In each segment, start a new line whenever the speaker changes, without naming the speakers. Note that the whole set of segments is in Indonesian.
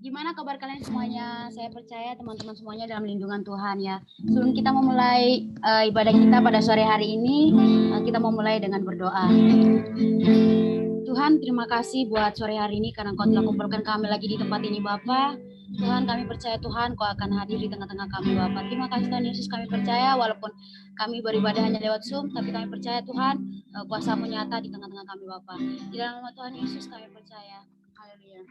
Gimana kabar kalian semuanya? Saya percaya teman-teman semuanya dalam lindungan Tuhan ya. Sebelum kita memulai ibadah kita pada sore hari ini, kita mau mulai dengan berdoa. Tuhan, terima kasih buat sore hari ini karena Kau telah kumpulkan kami lagi di tempat ini, Bapa. Tuhan, kami percaya Tuhan Kau akan hadir di tengah-tengah kami, Bapa. Terima kasih Tuhan Yesus, kami percaya walaupun kami beribadah hanya lewat Zoom, tapi kami percaya Tuhan kuasa-Mu nyata di tengah-tengah kami, Bapa. Di dalam nama Tuhan Yesus kami percaya. Haleluya.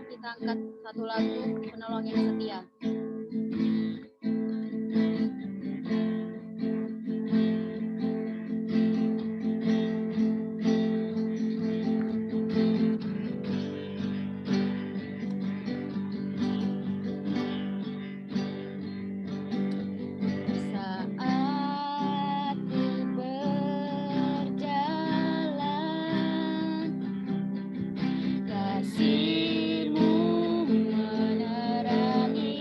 Kita angkat satu lagu, Penolong yang Setia. Kasih-Mu menerangi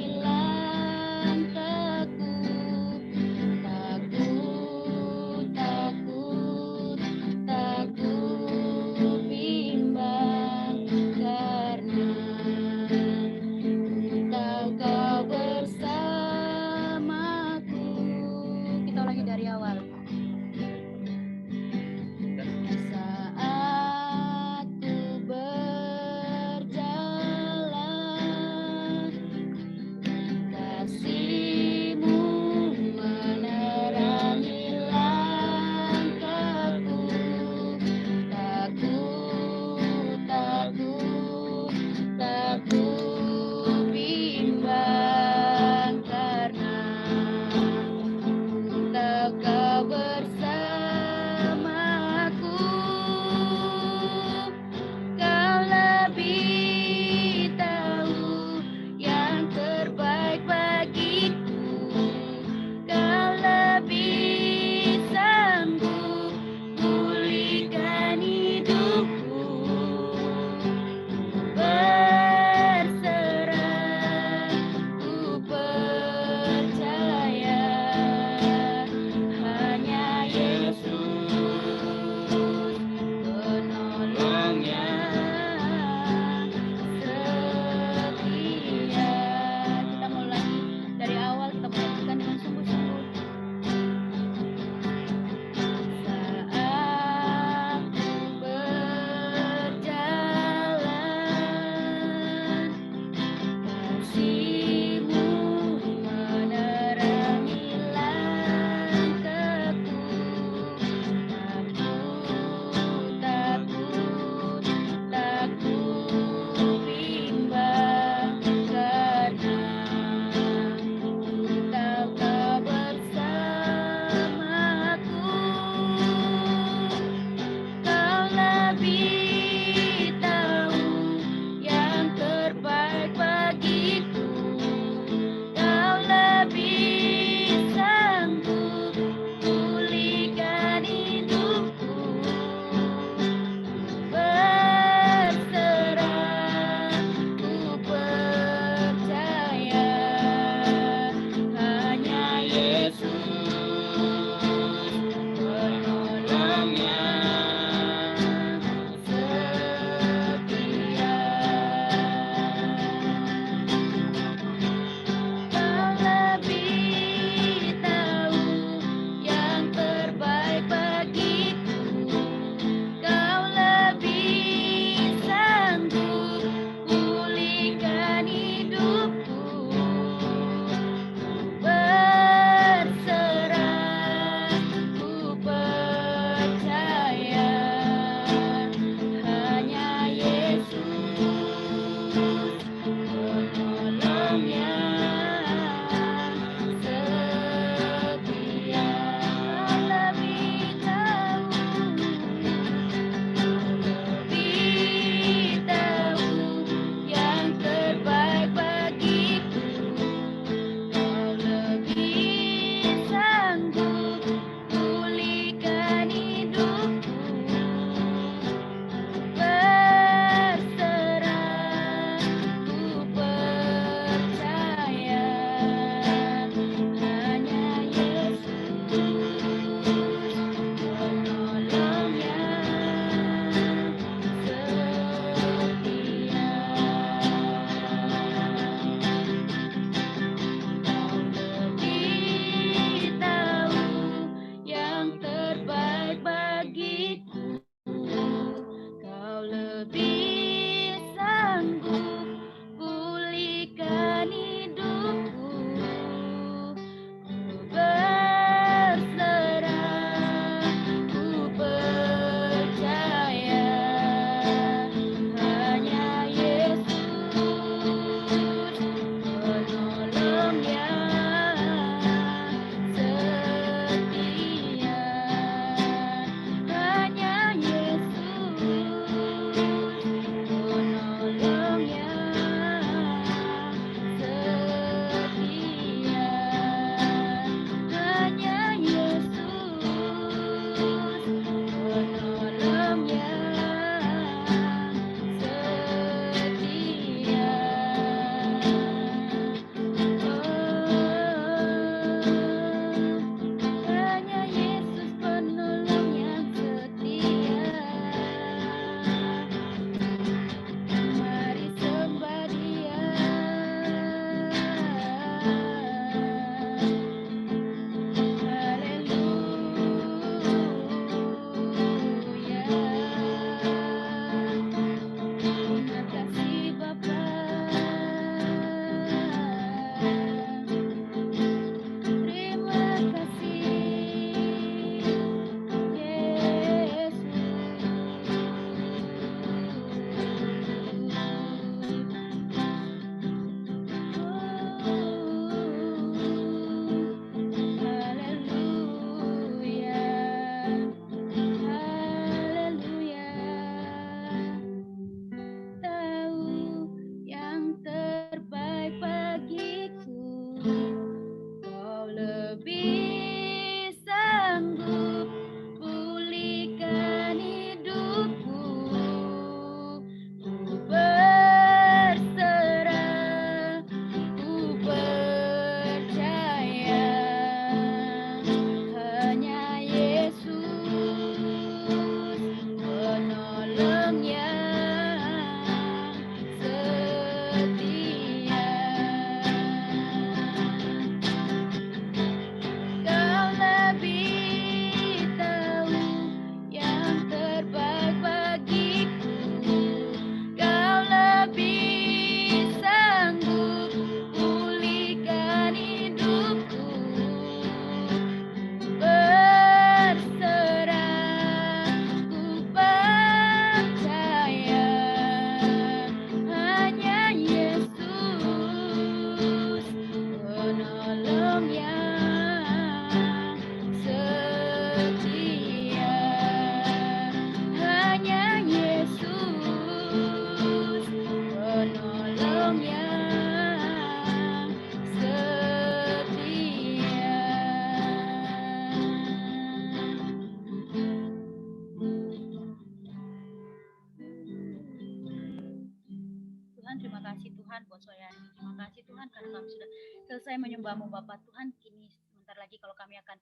melayani. Terima kasih Tuhan karena kami sudah selesai menyembah-Mu Bapa Tuhan. Kini sebentar lagi kalau kami akan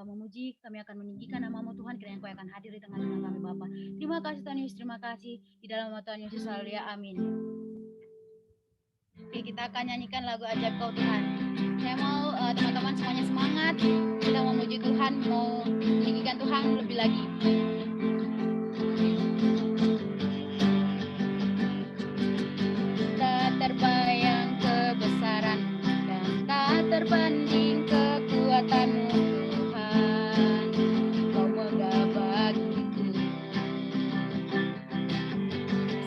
memuji, kami akan meninggikan nama-Mu Tuhan, kiranya Engkau akan hadir di tengah-tengah kami Bapa. Terima kasih Tuhan Yesus, terima kasih di dalam nama Tuhan Yesus, haleluya, amin. Oke, kita akan nyanyikan lagu Ajaib Kau Tuhan. Saya mau teman-teman semuanya semangat, kita mau memuji Tuhan, mau meninggikan Tuhan lebih lagi. Tak terbayang kebesaran dan tak terbanding kekuatan-Mu Tuhan. Kau megah bagiku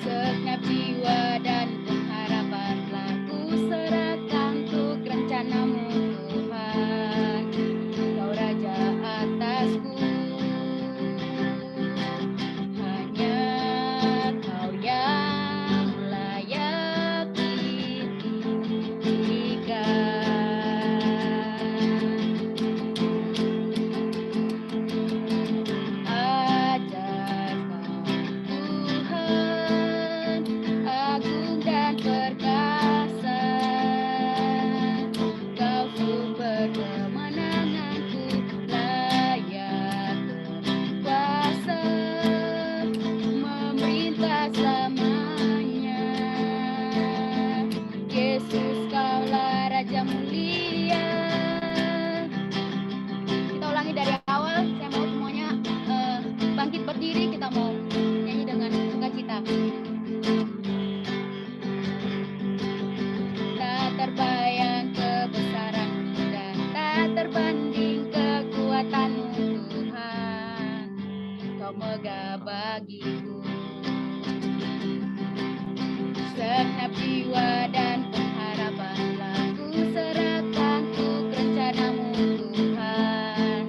segenap jiwa dan pengharapan telah ku serahkan untuk rencana-Mu Tuhan. Kau Raja atasku, hanya Kau yang layak ditinggikan. Ajaib Kau Tuhan, agung dan perkasa. Kau sumber kemenanganku, layak berkuasa, memerintah selamanya. Yesus, Kaulah Raja mulia. Kita ulangi dari awal. Saya mau semuanya bangkit berdiri. Kita mau nyanyi dengan sukacita. Tak terbayang kebesaran dan tak terbanding kekuatan-Mu Tuhan. Kau megah bagiku segenap jiwa dan pengharapan telah ku serahkan untuk rencana-Mu Tuhan.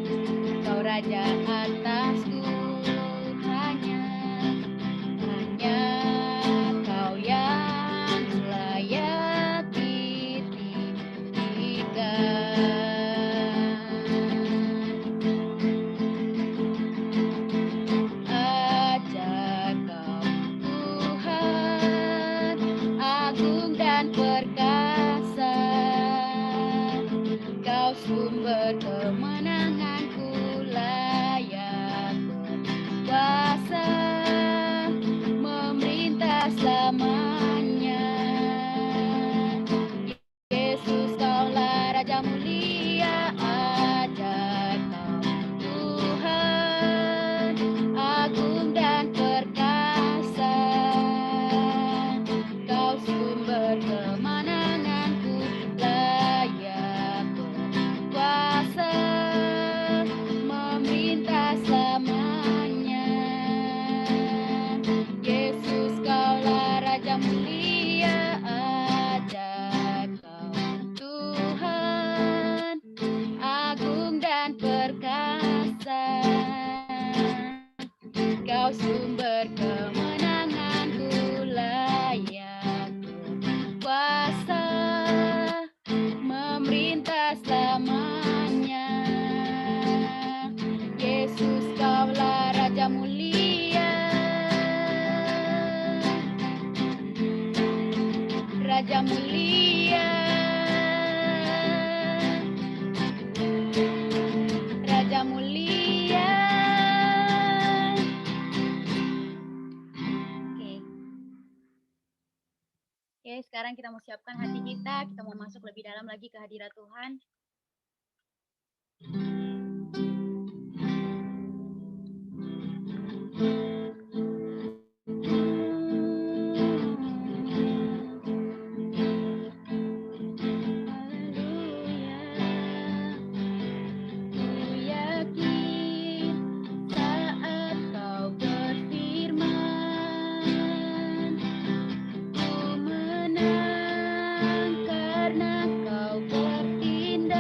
Kau Raja atasku, hanya Kau yang layak ditinggikan. Ajaib Kau Tuhan, agung dan perkasa. Kau sumber kemenanganku, layak berkuasa, memerintah selamanya. Yesus, Kaulah Raja mulia. Ajaib Kau Tuhan, agung dan perkasa. Kau sumber kemenanganku, layak berkuasa, memerintah selamanya. Yesus, Kaulah Raja mulia. Ajaib Kau Tuhan, agung dan perkasa. Kau sumber kemenanganku, layak berkuasa, memerintah selamanya. Yesus, Kaulah Raja mulia. Raja mulia, Raja mulia. Oke, sekarang kita mau siapkan hati kita mau masuk lebih dalam lagi ke hadirat Tuhan. Karena Kau bertindak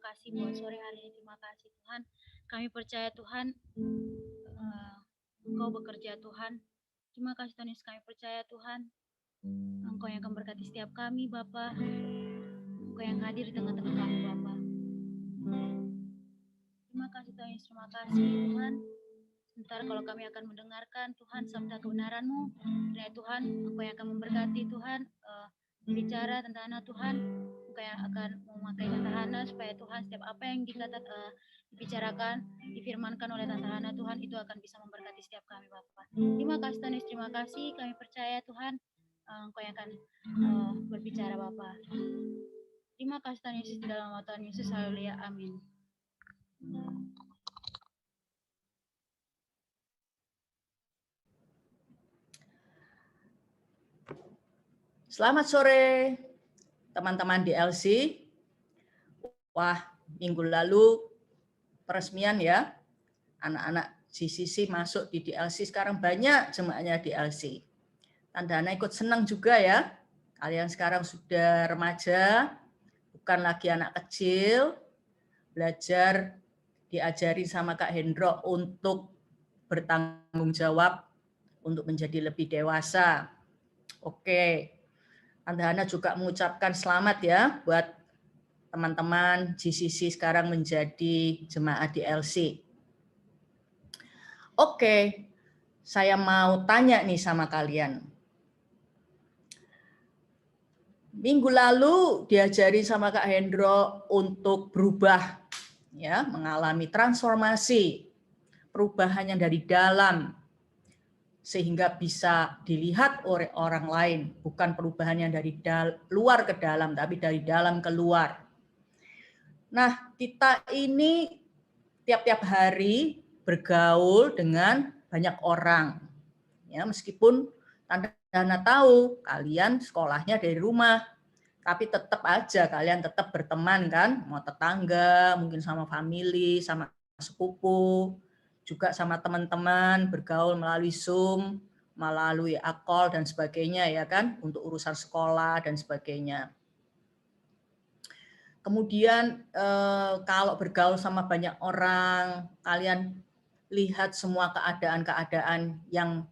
kasih buat sore hari ini. Terima kasih Tuhan. Kami percaya Tuhan, Engkau bekerja Tuhan. Terima kasih Tuhan Yesus, kami percaya Tuhan. Engkau yang akan berkati setiap kami Bapa. Engkau yang hadir di tengah-tengah kami Bapa. Terima kasih Tuhan Yesus, terima kasih Tuhan. Sebentar kalau kami akan mendengarkan Tuhan sabda kebenaran-Mu. Kiranya Tuhan, Engkau yang akan memberkati Tuhan, bicara tentang anak Tuhan. Engkau yang akan memakai Tante Hana supaya Tuhan setiap apa yang dibicarakan, difirmankan oleh Tante Hana Tuhan itu akan bisa memberkati setiap kami Bapak. Terima kasih Tuhan Yesus, terima kasih. Kami percaya Tuhan, Engkau yang akan berbicara Bapak. Terima kasih Tuhan Yesus, di dalam nama Tuhan Yesus, haleluya, amin.
Selamat sore teman-teman DLC. Wah, minggu lalu peresmian ya, anak-anak GCC masuk di DLC, sekarang banyak jemaahnya DLC. Tante Hana ikut senang juga ya, kalian sekarang sudah remaja, bukan lagi anak kecil, belajar diajari sama Kak Hendro untuk bertanggung jawab, untuk menjadi lebih dewasa. Oke, Tante Hana juga mengucapkan selamat ya buat teman-teman GCC sekarang menjadi jemaah DLC. Oke, saya mau tanya nih sama kalian. Minggu lalu diajari sama Kak Hendro untuk berubah, ya, mengalami transformasi, perubahan yang dari dalam, sehingga bisa dilihat oleh orang lain, bukan perubahan yang dari luar ke dalam, tapi dari dalam ke luar. Nah, kita ini tiap-tiap hari bergaul dengan banyak orang. Ya, meskipun Tante Hana tahu kalian sekolahnya dari rumah, tapi tetap aja kalian tetap berteman kan, mau tetangga, mungkin sama family, sama sepupu, juga sama teman-teman, bergaul melalui Zoom, melalui call dan sebagainya ya kan, untuk urusan sekolah dan sebagainya. Kemudian kalau bergaul sama banyak orang, kalian lihat semua keadaan-keadaan yang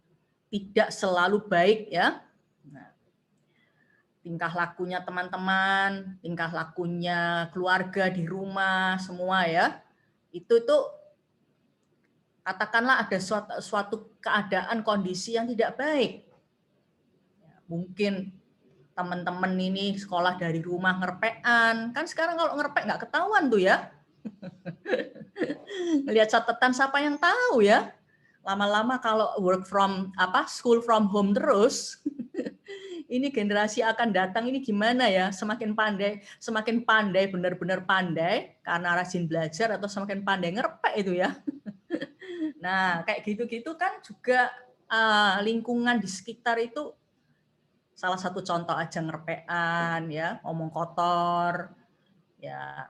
tidak selalu baik ya. Nah, tingkah lakunya teman-teman, tingkah lakunya keluarga di rumah, semua ya. Itu katakanlah ada suatu keadaan kondisi yang tidak baik. Mungkin teman-teman ini sekolah dari rumah ngerpean, kan sekarang kalau ngerpek nggak ketahuan tuh ya. Ngelihat catatan siapa yang tahu ya. Lama-lama kalau school from home terus, ini generasi akan datang ini gimana ya, semakin pandai benar-benar pandai karena rajin belajar atau semakin pandai ngerpek itu ya. Nah, kayak gitu-gitu kan juga lingkungan di sekitar itu salah satu contoh aja ngerpean ya, ngomong kotor, ya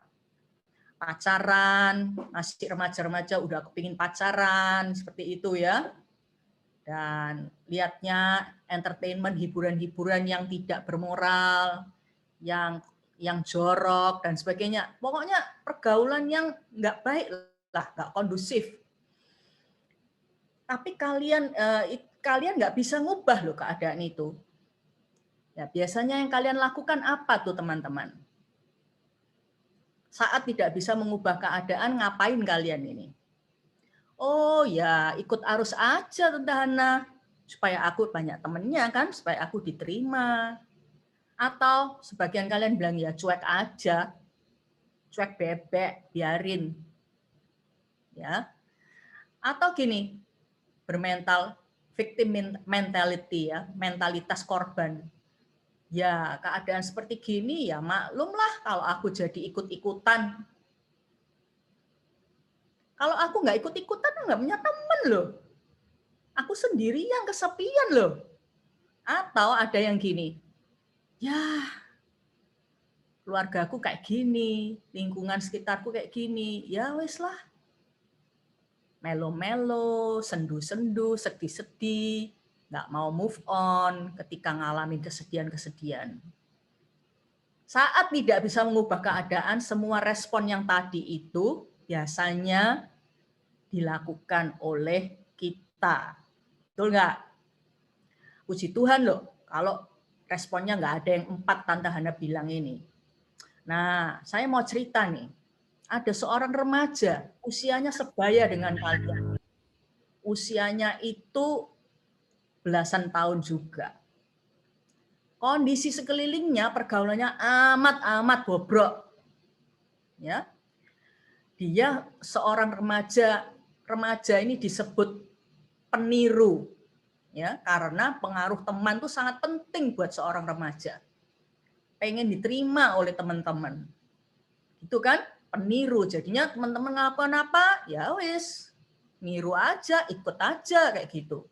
pacaran, masih remaja-remaja udah kepingin pacaran, seperti itu ya. Dan lihatnya entertainment, hiburan-hiburan yang tidak bermoral, yang jorok dan sebagainya. Pokoknya pergaulan yang nggak baik lah, nggak kondusif. Tapi kalian nggak bisa ngubah loh keadaan itu. Ya, biasanya yang kalian lakukan apa tuh teman-teman? Saat tidak bisa mengubah keadaan, ngapain kalian ini? Oh ya, ikut arus aja Tante Hana, supaya aku banyak temennya kan, supaya aku diterima. Atau sebagian kalian bilang ya cuek aja, cuek bebek, biarin. Ya. Atau gini, bermental victim mentality ya, mentalitas korban. Ya, keadaan seperti gini ya maklumlah kalau aku jadi ikut-ikutan. Kalau aku nggak ikut-ikutan, nggak punya temen loh. Aku sendirian, kesepian loh. Atau ada yang gini, ya keluargaku kayak gini, lingkungan sekitarku kayak gini, ya wes lah. Melo-melo, sendu-sendu, sedih-sedih, nggak mau move on ketika ngalamin kesedihan-kesedihan. Saat tidak bisa mengubah keadaan, semua respon yang tadi itu biasanya dilakukan oleh kita. Betul nggak? Puji Tuhan loh, kalau responnya nggak ada yang 4 Tante Hana bilang ini. Nah, saya mau cerita nih. Ada seorang remaja, usianya sebaya dengan kalian. Usianya itu belasan tahun juga. Kondisi sekelilingnya, pergaulannya amat bobrok. Ya, dia seorang remaja. Remaja ini disebut peniru, ya, karena pengaruh teman itu sangat penting buat seorang remaja. Pengen diterima oleh teman-teman, itu kan peniru. Jadinya teman-teman ngelakuin apa, ya wis, niru aja, ikut aja kayak gitu.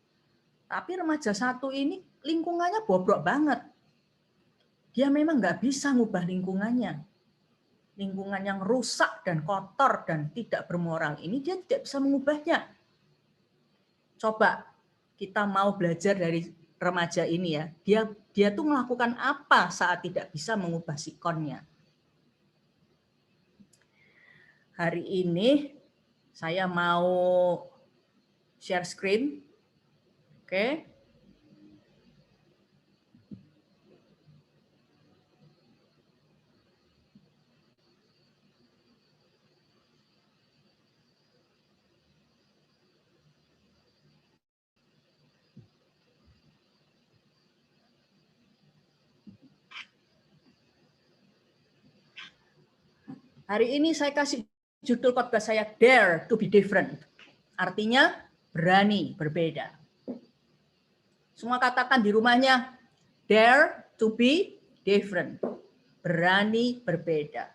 Tapi remaja satu ini lingkungannya bobrok banget. Dia memang nggak bisa ngubah lingkungannya. Lingkungan yang rusak dan kotor dan tidak bermoral ini dia tidak bisa mengubahnya. Coba kita mau belajar dari remaja ini ya. Dia tuh melakukan apa saat tidak bisa mengubah sikonnya. Hari ini saya mau share screen. Oke. Hari ini saya kasih judul khotbah saya Dare to be Different. Artinya berani berbeda. Semua katakan di rumahnya Dare to be different. Berani berbeda.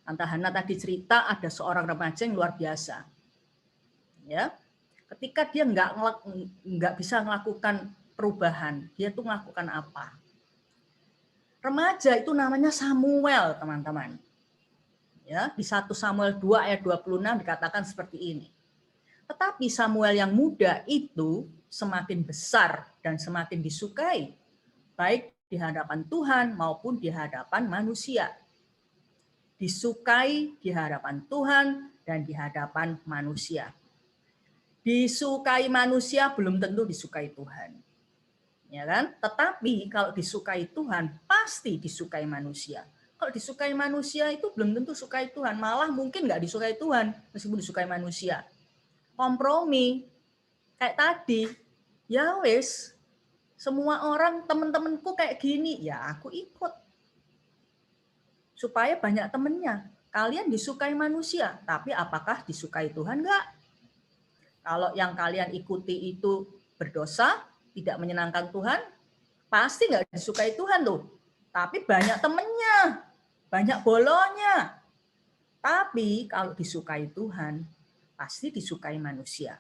Tante Hana tadi cerita ada seorang remaja yang luar biasa. Ya. Ketika dia nggak bisa melakukan perubahan, dia tuh melakukan apa? Remaja itu namanya Samuel, teman-teman. Ya, di 1 Samuel 2 ayat 26 dikatakan seperti ini. Tetapi Samuel yang muda itu semakin besar dan semakin disukai, baik di hadapan Tuhan maupun di hadapan manusia. Disukai di hadapan Tuhan dan di hadapan manusia. Disukai manusia belum tentu disukai Tuhan. Ya kan? Tetapi kalau disukai Tuhan, pasti disukai manusia. Kalau disukai manusia itu belum tentu sukai Tuhan, malah mungkin nggak disukai Tuhan meskipun disukai manusia. Kompromi kayak tadi, ya wes, semua orang teman-temanku kayak gini, ya aku ikut. Supaya banyak temennya. Kalian disukai manusia, tapi apakah disukai Tuhan enggak? Kalau yang kalian ikuti itu berdosa, tidak menyenangkan Tuhan, pasti nggak disukai Tuhan tuh. Tapi banyak temennya, banyak bolonya. Tapi kalau disukai Tuhan, pasti disukai manusia.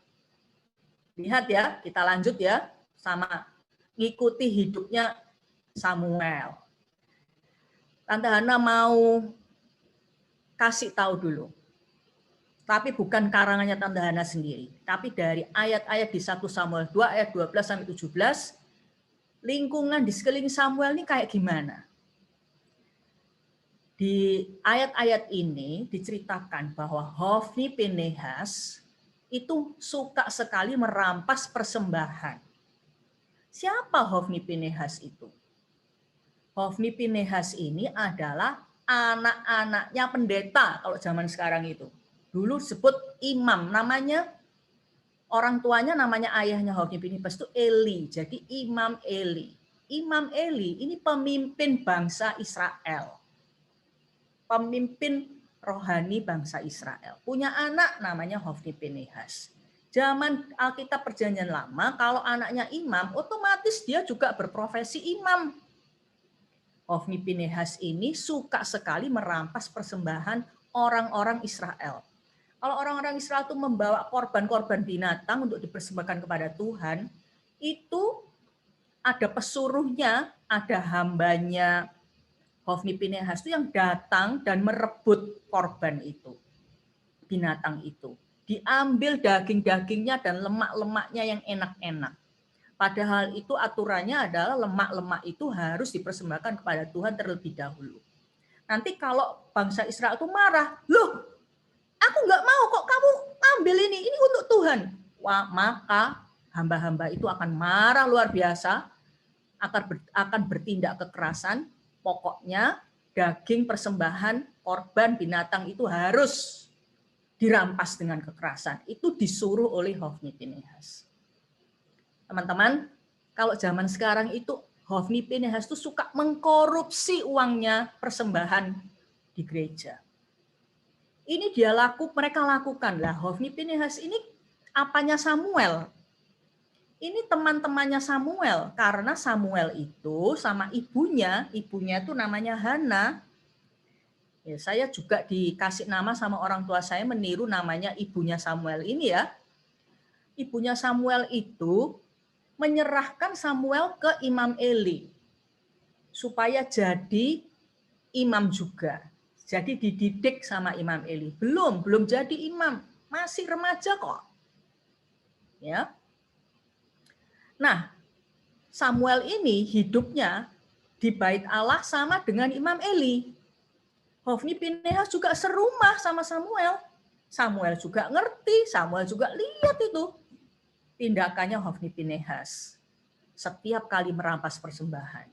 Lihat ya, kita lanjut ya, sama ngikuti hidupnya Samuel. Tante Hana mau kasih tahu dulu. Tapi bukan karangannya Tante Hana sendiri. Tapi dari ayat-ayat di 1 Samuel 2 ayat 12-17, lingkungan di sekeliling Samuel ini kayak gimana? Di ayat-ayat ini diceritakan bahwa Hofni Pinehas itu suka sekali merampas persembahan. Siapa Hofni Pinehas itu? Hofni Pinehas ini adalah anak-anaknya pendeta kalau zaman sekarang itu. Dulu disebut imam, namanya orang tuanya namanya ayahnya Hofni Pinehas itu Eli. Jadi Imam Eli. Imam Eli ini pemimpin bangsa Israel. Pemimpin rohani bangsa Israel. Punya anak namanya Hofni Pinehas. Zaman Alkitab Perjanjian Lama, kalau anaknya imam, otomatis dia juga berprofesi imam. Hofni Pinehas ini suka sekali merampas persembahan orang-orang Israel. Kalau orang-orang Israel itu membawa korban-korban binatang untuk dipersembahkan kepada Tuhan, itu ada pesuruhnya, ada hambanya Hofni Pinehas itu yang datang dan merebut korban itu, binatang itu. Diambil daging-dagingnya dan lemak-lemaknya yang enak-enak. Padahal itu aturannya adalah lemak-lemak itu harus dipersembahkan kepada Tuhan terlebih dahulu. Nanti kalau bangsa Israel itu marah, loh, aku nggak mau kok kamu ambil ini untuk Tuhan. Wah, maka hamba-hamba itu akan marah luar biasa, akan bertindak kekerasan. Pokoknya daging persembahan korban binatang itu harus dirampas dengan kekerasan. Itu disuruh oleh Hofni Pinehas. Teman-teman, kalau zaman sekarang itu Hofni Pinehas itu suka mengkorupsi uangnya persembahan di gereja. Ini mereka lakukan lah. Hofni Pinehas ini apanya Samuel? Ini teman-temannya Samuel, karena Samuel itu sama ibunya itu namanya Hana. Ya, saya juga dikasih nama sama orang tua saya meniru namanya ibunya Samuel ini ya. Ibunya Samuel itu menyerahkan Samuel ke Imam Eli supaya jadi imam juga. Jadi dididik sama Imam Eli. Belum jadi imam, masih remaja kok. Ya. Nah, Samuel ini hidupnya di bait Allah sama dengan Imam Eli. Hofni Pinehas juga serumah sama Samuel. Samuel juga ngerti, Samuel juga lihat itu tindakannya Hofni Pinehas setiap kali merampas persembahan.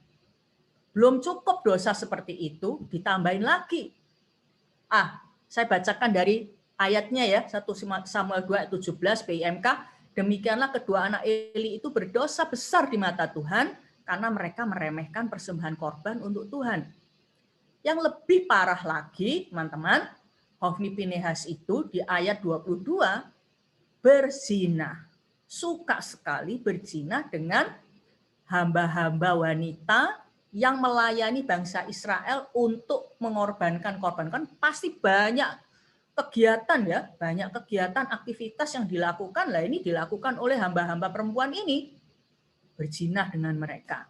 Belum cukup dosa seperti itu, ditambahin lagi. Saya bacakan dari ayatnya ya, 1 Samuel 2:17 PIMK. Demikianlah kedua anak Eli itu berdosa besar di mata Tuhan karena mereka meremehkan persembahan korban untuk Tuhan. Yang lebih parah lagi, teman-teman, Hofni Pinehas itu di ayat 22 berzina. Suka sekali berzina dengan hamba-hamba wanita yang melayani bangsa Israel untuk mengorbankan korban. Kan pasti banyak kegiatan ya, banyak kegiatan aktivitas yang dilakukan. Lah ini dilakukan oleh hamba-hamba perempuan ini, berzina dengan mereka.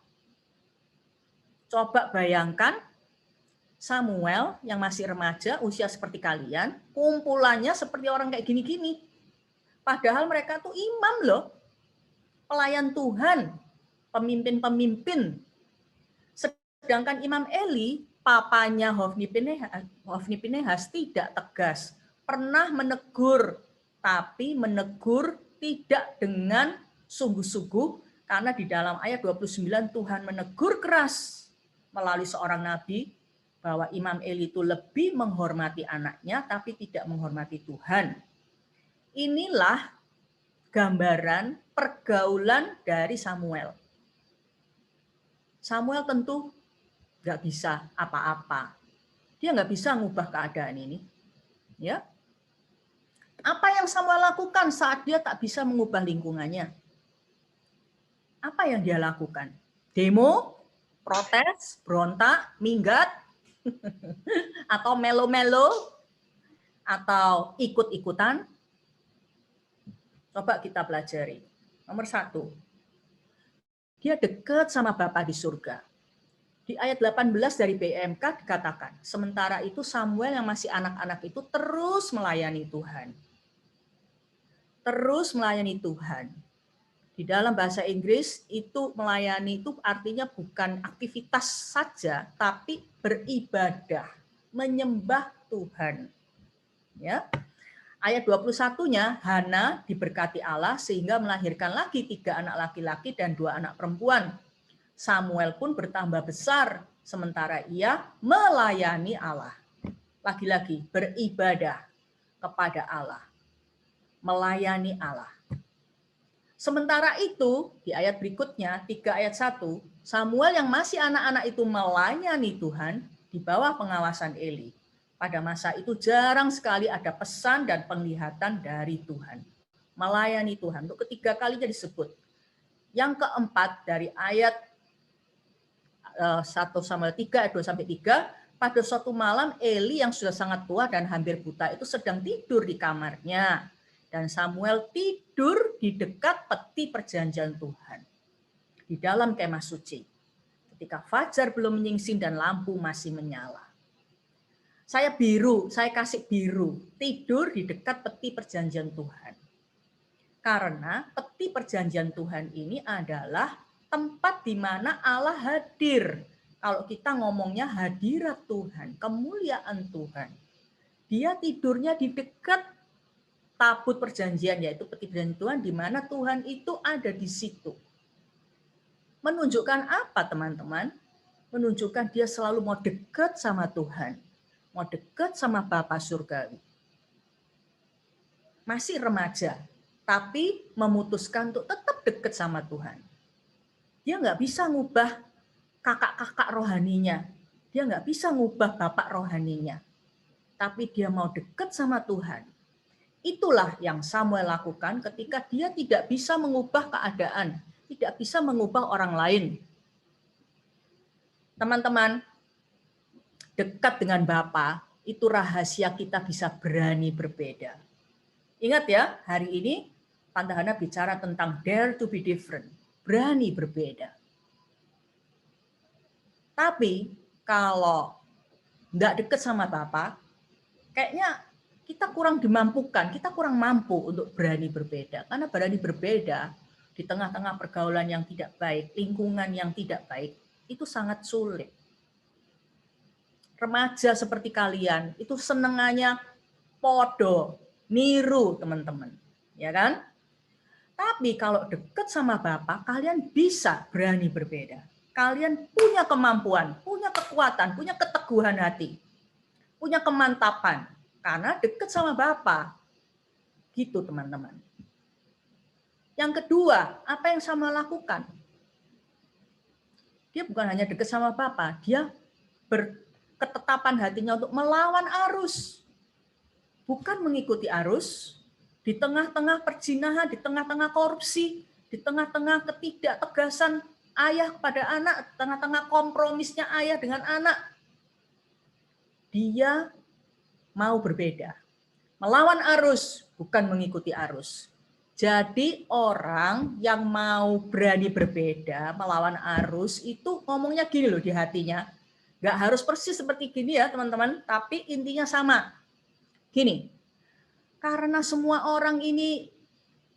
Coba bayangkan Samuel yang masih remaja, usia seperti kalian, kumpulannya seperti orang kayak gini-gini. Padahal mereka tuh imam loh, pelayan Tuhan, pemimpin-pemimpin. Sedangkan Imam Eli, papanya Hofni Pinehas tidak tegas. Pernah menegur, tapi menegur tidak dengan sungguh-sungguh, karena di dalam ayat 29 Tuhan menegur keras melalui seorang nabi bahwa Imam Eli itu lebih menghormati anaknya, tapi tidak menghormati Tuhan. Inilah gambaran pergaulan dari Samuel. Samuel tentu nggak bisa apa-apa. Dia nggak bisa ngubah keadaan ini. Ya. Apa yang Samuel lakukan saat dia tak bisa mengubah lingkungannya? Apa yang dia lakukan? Demo, protes, berontak, minggat, atau melo-melo, atau ikut-ikutan? Coba kita pelajari. Nomor 1, dia dekat sama Bapa di surga. Di ayat 18 dari BMK dikatakan, sementara itu Samuel yang masih anak-anak itu terus melayani Tuhan. Terus melayani Tuhan. Di dalam bahasa Inggris itu melayani itu artinya bukan aktivitas saja, tapi beribadah, menyembah Tuhan. Ya. Ayat 21-nya, Hana diberkati Allah sehingga melahirkan lagi 3 anak laki-laki dan 2 anak perempuan. Samuel pun bertambah besar sementara ia melayani Allah. Lagi-lagi beribadah kepada Allah. Melayani Allah. Sementara itu, di ayat berikutnya, 3 ayat 1, Samuel yang masih anak-anak itu melayani Tuhan di bawah pengawasan Eli. Pada masa itu jarang sekali ada pesan dan penglihatan dari Tuhan. Melayani Tuhan, untuk ketiga kalinya disebut. Yang keempat dari ayat 1 Samuel 3 ayat 2-3, pada suatu malam Eli yang sudah sangat tua dan hampir buta itu sedang tidur di kamarnya. Dan Samuel tidur di dekat peti perjanjian Tuhan. Di dalam kemah suci. Ketika fajar belum menyingsing dan lampu masih menyala. Saya kasih biru, tidur di dekat peti perjanjian Tuhan. Karena peti perjanjian Tuhan ini adalah tempat di mana Allah hadir. Kalau kita ngomongnya hadirat Tuhan, kemuliaan Tuhan. Dia tidurnya di dekat tabut perjanjian, yaitu peti perjanjian Tuhan, di mana Tuhan itu ada di situ. Menunjukkan apa, teman-teman? Menunjukkan dia selalu mau dekat sama Tuhan, mau dekat sama Bapa Surgawi. Masih remaja, tapi memutuskan untuk tetap dekat sama Tuhan. Dia nggak bisa ngubah kakak-kakak rohaninya, dia nggak bisa ngubah bapak rohaninya, tapi dia mau dekat sama Tuhan. Itulah yang Samuel lakukan ketika dia tidak bisa mengubah keadaan, tidak bisa mengubah orang lain. Teman-teman, dekat dengan Bapa itu rahasia kita bisa berani berbeda. Ingat ya, hari ini Tante Hana bicara tentang dare to be different, berani berbeda. Tapi kalau nggak dekat sama Bapa, kayaknya kita kurang dimampukan, kita kurang mampu untuk berani berbeda. Karena berani berbeda di tengah-tengah pergaulan yang tidak baik, lingkungan yang tidak baik, itu sangat sulit. Remaja seperti kalian itu senengannya podo, niru teman-teman, ya kan? Tapi kalau dekat sama Bapa, kalian bisa berani berbeda. Kalian punya kemampuan, punya kekuatan, punya keteguhan hati, punya kemantapan, karena dekat sama Bapa. Gitu teman-teman. Yang kedua, apa yang Samuel lakukan? Dia bukan hanya dekat sama Bapa, dia berketetapan hatinya untuk melawan arus. Bukan mengikuti arus, di tengah-tengah perzinahan, di tengah-tengah korupsi, di tengah-tengah ketidaktegasan ayah kepada anak, di tengah-tengah kompromisnya ayah dengan anak. Dia mau berbeda. Melawan arus, bukan mengikuti arus. Jadi orang yang mau berani berbeda, melawan arus, itu ngomongnya gini loh di hatinya. Nggak harus persis seperti gini ya teman-teman, tapi intinya sama. Gini, karena semua orang ini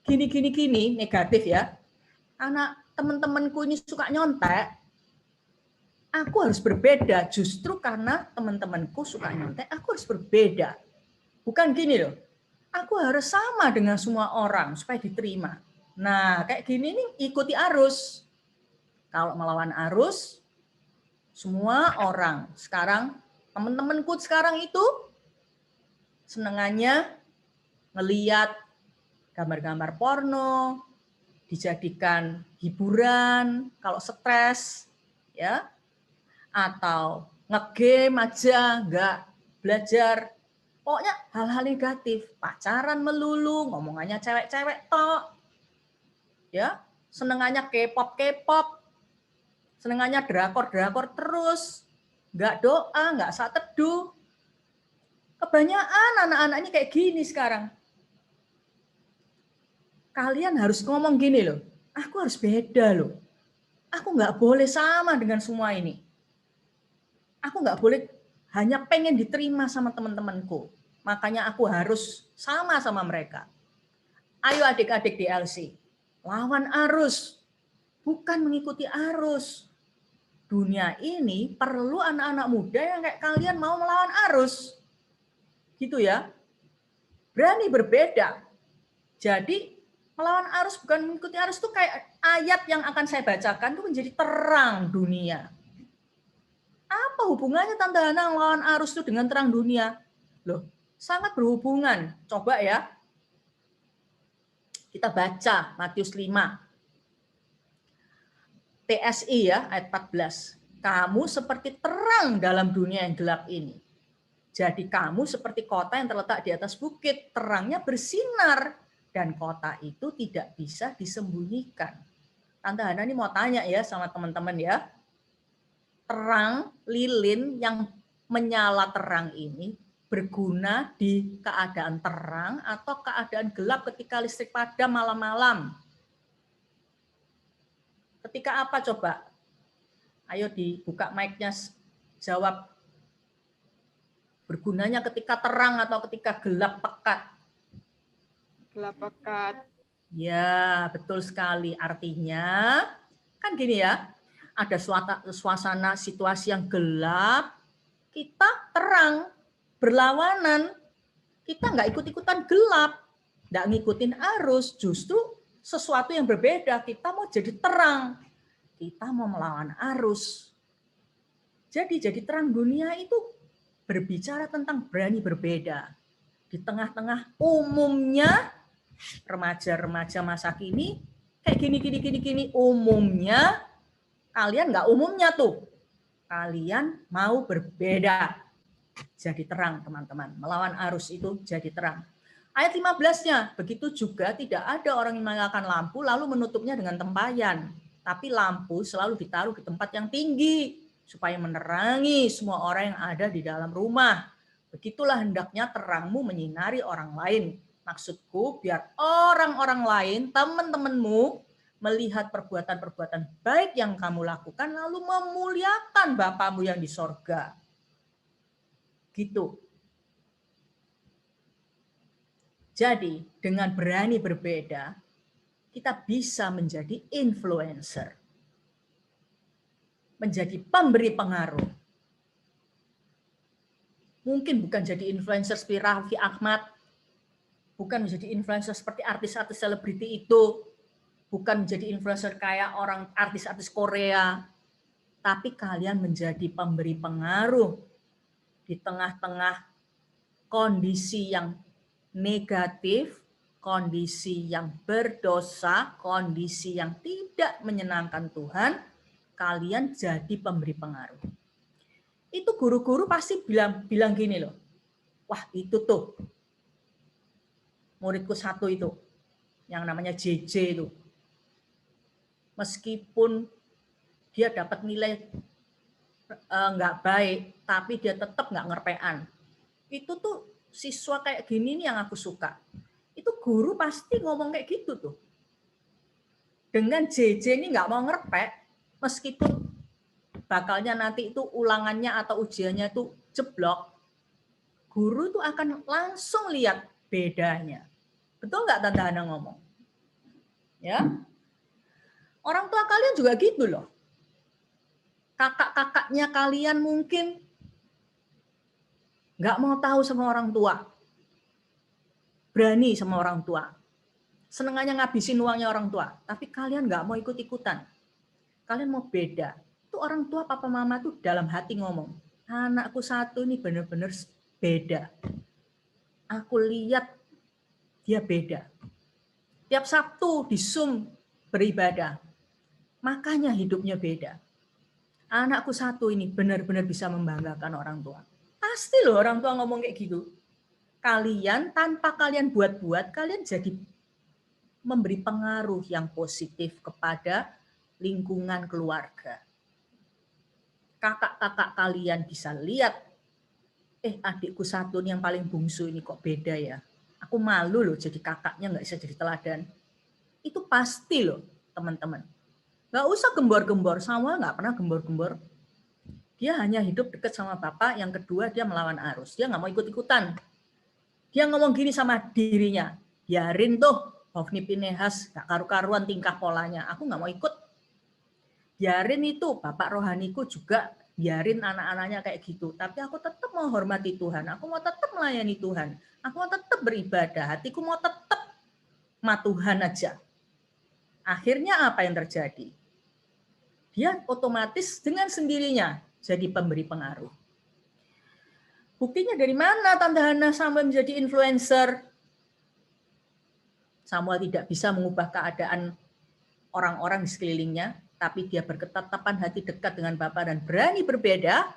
gini, negatif ya. Karena teman-temanku ini suka nyontek, aku harus berbeda. Justru karena teman-temanku suka nyontek, aku harus berbeda. Bukan gini loh, aku harus sama dengan semua orang supaya diterima. Nah, kayak gini nih ikuti arus. Kalau melawan arus, semua orang sekarang, teman-temanku sekarang itu senengannya ngeliat gambar-gambar porno, dijadikan hiburan kalau stres, ya, atau ngegame aja, nggak belajar. Pokoknya hal-hal negatif, pacaran melulu, ngomongannya cewek-cewek tok, ya, senengannya K-pop, senengannya drakor terus, nggak doa, nggak saat teduh. Kebanyakan anak-anak ini kayak gini sekarang. Kalian harus ngomong gini loh, aku harus beda loh. Aku nggak boleh sama dengan semua ini. Aku nggak boleh hanya pengen diterima sama teman-temanku. Makanya aku harus sama mereka. Ayo adik-adik di LC, lawan arus, bukan mengikuti arus. Dunia ini perlu anak-anak muda yang kayak kalian mau melawan arus. Gitu ya. Berani berbeda. Jadi melawan arus bukan mengikuti arus itu kayak ayat yang akan saya bacakan itu menjadi terang dunia. Apa hubungannya Tante Hana melawan arus itu dengan terang dunia? Loh, sangat berhubungan. Coba ya. Kita baca Matius 5. TSI ya, ayat 14. Kamu seperti terang dalam dunia yang gelap ini. Jadi kamu seperti kota yang terletak di atas bukit. Terangnya bersinar. Dan kota itu tidak bisa disembunyikan. Tante Hana ini mau tanya ya sama teman-teman ya. Terang lilin yang menyala terang ini berguna di keadaan terang atau keadaan gelap ketika listrik padam malam-malam. Ketika apa coba? Ayo dibuka mic-nya, jawab. Bergunanya ketika terang atau ketika gelap pekat?
Gelap pekat.
Ya, betul sekali. Artinya, kan gini ya, ada suasana situasi yang gelap, kita terang, berlawanan. Kita nggak ikut-ikutan gelap, nggak ngikutin arus, justru sesuatu yang berbeda. Kita mau jadi terang, kita mau melawan arus. Jadi terang dunia itu berbicara tentang berani berbeda. Di tengah-tengah umumnya remaja-remaja masa kini kayak gini umumnya, kalian nggak umumnya tuh. Kalian mau berbeda. Jadi terang teman-teman, melawan arus itu jadi terang. Ayat 15-nya, begitu juga tidak ada orang yang menyalakan lampu lalu menutupnya dengan tempayan, tapi lampu selalu ditaruh di tempat yang tinggi supaya menerangi semua orang yang ada di dalam rumah. Begitulah hendaknya terangmu menyinari orang lain. Maksudku biar orang-orang lain, teman-temanmu melihat perbuatan-perbuatan baik yang kamu lakukan lalu memuliakan Bapamu yang di sorga. Gitu. Jadi, dengan berani berbeda, kita bisa menjadi influencer. Menjadi pemberi pengaruh. Mungkin bukan jadi influencer seperti Raffi Ahmad, bukan menjadi influencer seperti artis-artis selebriti itu, bukan menjadi influencer kayak orang artis-artis Korea, tapi kalian menjadi pemberi pengaruh di tengah-tengah kondisi yang negatif, kondisi yang berdosa, kondisi yang tidak menyenangkan Tuhan, kalian jadi pemberi pengaruh. Itu guru-guru pasti bilang gini loh, wah itu tuh muridku satu itu, yang namanya JJ itu, meskipun dia dapat nilai nggak baik, tapi dia tetap nggak ngerpean. Itu tuh siswa kayak gini nih yang aku suka. Itu guru pasti ngomong kayak gitu tuh. Dengan JJ ini nggak mau ngerpek, meskipun bakalnya nanti itu ulangannya atau ujiannya itu jeblok, guru tuh akan langsung lihat bedanya. Betul nggak Tante Hana ngomong? Ya, orang tua kalian juga gitu loh. Kakak-kakaknya kalian mungkin nggak mau tahu sama orang tua, berani sama orang tua, senengannya ngabisin uangnya orang tua, tapi kalian nggak mau ikut-ikutan, kalian mau beda. Itu orang tua papa mama tuh dalam hati ngomong, anakku satu ini benar-benar beda, aku lihat dia beda. Tiap Sabtu di Zoom beribadah, makanya hidupnya beda. Anakku satu ini benar-benar bisa membanggakan orang tua. Pasti loh orang tua ngomong kayak gitu. Kalian tanpa kalian buat-buat, kalian jadi memberi pengaruh yang positif kepada lingkungan keluarga. Kakak-kakak kalian bisa lihat, adikku satu nih yang paling bungsu ini kok beda ya. Aku malu loh jadi kakaknya nggak bisa jadi teladan. Itu pasti loh teman-teman. Nggak usah gembor-gembor, Samuel nggak pernah gembor-gembor. Dia hanya hidup dekat sama bapak, yang kedua dia melawan arus. Dia nggak mau ikut-ikutan. Dia ngomong gini sama dirinya, biarin tuh Hofni Pinehas gak karu-karuan tingkah polanya, aku nggak mau ikut. Biarin itu bapak rohaniku juga, biarin anak-anaknya kayak gitu. Tapi aku tetap mau hormati Tuhan, aku mau tetap melayani Tuhan, aku mau tetap beribadah, hatiku mau tetap sama Tuhan aja. Akhirnya apa yang terjadi? Dia otomatis dengan sendirinya jadi pemberi pengaruh. Buktinya dari mana Tante Hana Samuel menjadi influencer? Samuel tidak bisa mengubah keadaan orang-orang di sekelilingnya, tapi dia berketetapan hati dekat dengan Bapa dan berani berbeda.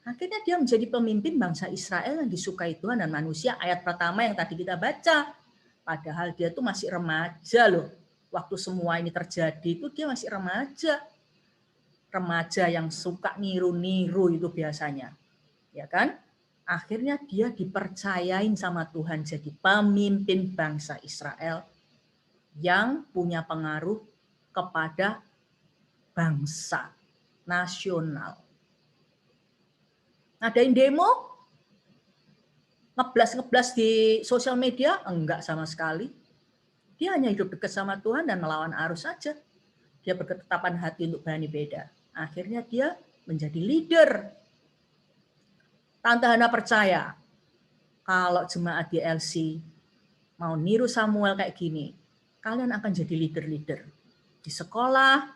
Akhirnya dia menjadi pemimpin bangsa Israel yang disukai Tuhan dan manusia. Ayat pertama yang tadi kita baca. Padahal dia tuh masih remaja loh. Waktu semua ini terjadi itu dia masih remaja. Remaja yang suka niru-niru itu biasanya. Ya kan? Akhirnya dia dipercayain sama Tuhan jadi pemimpin bangsa Israel yang punya pengaruh kepada bangsa nasional. Ngadain demo, ngeblas di sosial media? Enggak sama sekali. Dia hanya hidup dekat sama Tuhan dan melawan arus saja. Dia berketetapan hati untuk berani beda. Akhirnya dia menjadi leader. Tante Hana percaya, kalau jemaat DLC mau niru Samuel kayak gini, kalian akan jadi leader-leader. Di sekolah,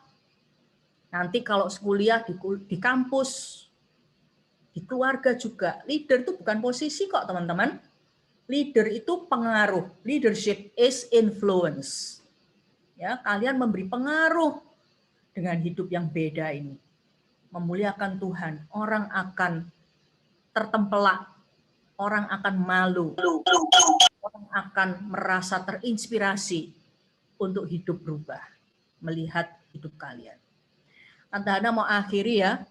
nanti kalau kuliah di kampus, di keluarga juga. Leader itu bukan posisi kok teman-teman. Leader itu pengaruh. Leadership is influence. Ya, kalian memberi pengaruh dengan hidup yang beda ini. Memuliakan Tuhan, orang akan tertempelak, orang akan malu, orang akan merasa terinspirasi untuk hidup berubah, melihat hidup kalian. Tante Hana mau akhiri ya